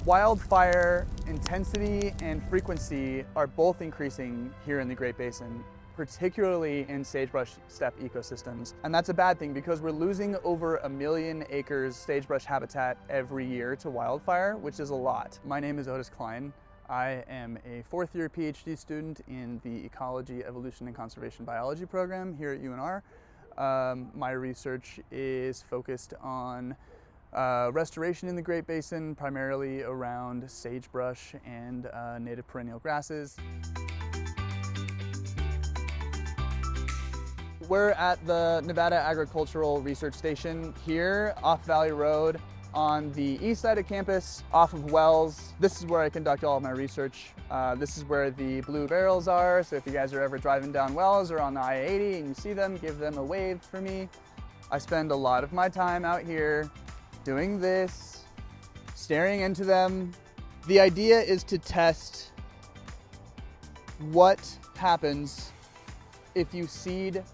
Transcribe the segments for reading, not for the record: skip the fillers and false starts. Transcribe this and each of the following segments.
Wildfire intensity and frequency are both increasing here in the Great Basin, particularly in sagebrush steppe ecosystems. And that's a bad thing because we're losing over 1 million acres sagebrush habitat every year to wildfire, which is a lot. My name is Otis Clyne. I am a 4th-year PhD student in the Ecology, Evolution, and Conservation Biology program here at UNR. My research is focused on restoration in the Great Basin, primarily around sagebrush and native perennial grasses. We're at the Nevada Agricultural Research Station here off Valley Road on the east side of campus, off of wells. This is where I conduct all of my research. This is where the blue barrels are, so if you guys are ever driving down wells or on the I-80 and you see them, give them a wave for me. I spend a lot of my time out here doing this, staring into them. The idea is to test what happens if you seed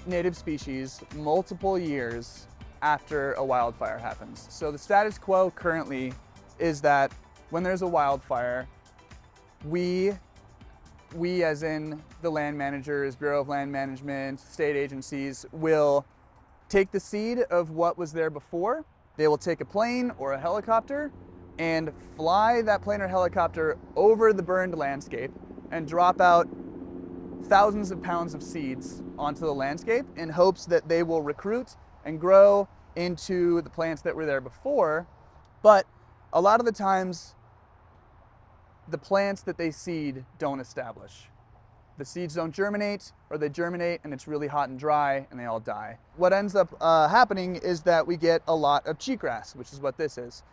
native species multiple years after a wildfire happens. So the status quo currently is that when there's a wildfire, we as in the land managers, Bureau of Land Management, state agencies, will take the seed of what was there before. They will take a plane or a helicopter and fly that plane or helicopter over the burned landscape and drop out thousands of pounds of seeds onto the landscape in hopes that they will recruit and grow into the plants that were there before. But a lot of the times, the plants that they seed don't establish. The seeds don't germinate, or they germinate and it's really hot and dry and they all die. What ends up happening is that we get a lot of cheatgrass, which is what this is.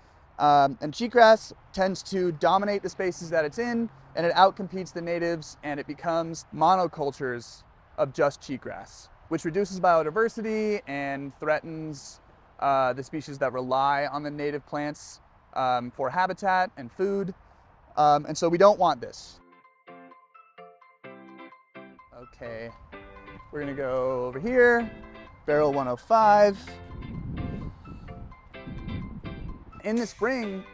And cheatgrass tends to dominate the spaces that it's in, and it outcompetes the natives, and it becomes monocultures of just cheatgrass, which reduces biodiversity and threatens the species that rely on the native plants for habitat and food. And so we don't want this. Okay, we're gonna go over here, barrel 105. In the spring,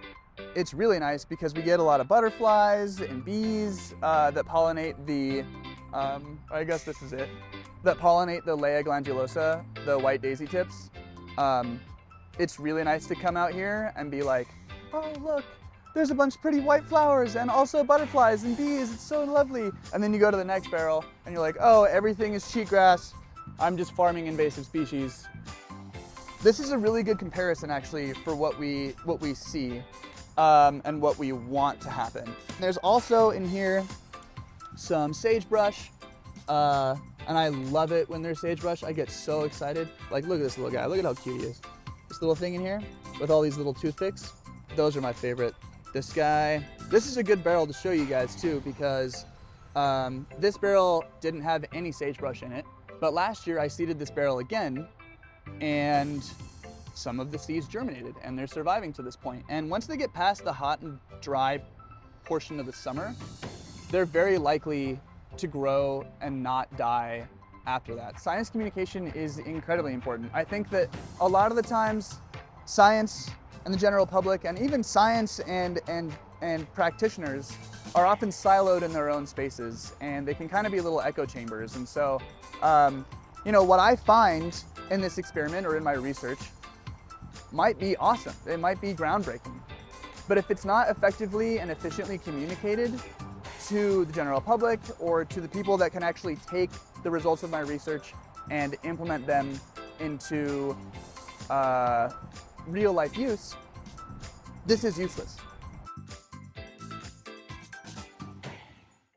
it's really nice because we get a lot of butterflies and bees that pollinate the, I guess this is it, that pollinate the Lea glandulosa, the white daisy tips. It's really nice to come out here and be like, oh look, there's a bunch of pretty white flowers and also butterflies and bees, it's so lovely. And then you go to the next barrel and you're like, oh, everything is cheatgrass, I'm just farming invasive species. This is a really good comparison actually for what we see and what we want to happen. There's also in here some sagebrush, and I love it when there's sagebrush. I get so excited. Like, look at this little guy, look at how cute he is. This little thing in here with all these little toothpicks, those are my favorite. This guy, this is a good barrel to show you guys too, because this barrel didn't have any sagebrush in it, but last year I seeded this barrel again, and some of the seeds germinated and they're surviving to this point. And once they get past the hot and dry portion of the summer, they're very likely to grow and not die after that. Science communication is incredibly important. I think that a lot of the times science and the general public, and even science and practitioners, are often siloed in their own spaces, and they can kind of be little echo chambers. And so, you know, what I find in this experiment or in my research might be awesome. It might be groundbreaking. But if it's not effectively and efficiently communicated to the general public or to the people that can actually take the results of my research and implement them into real life use, this is useless.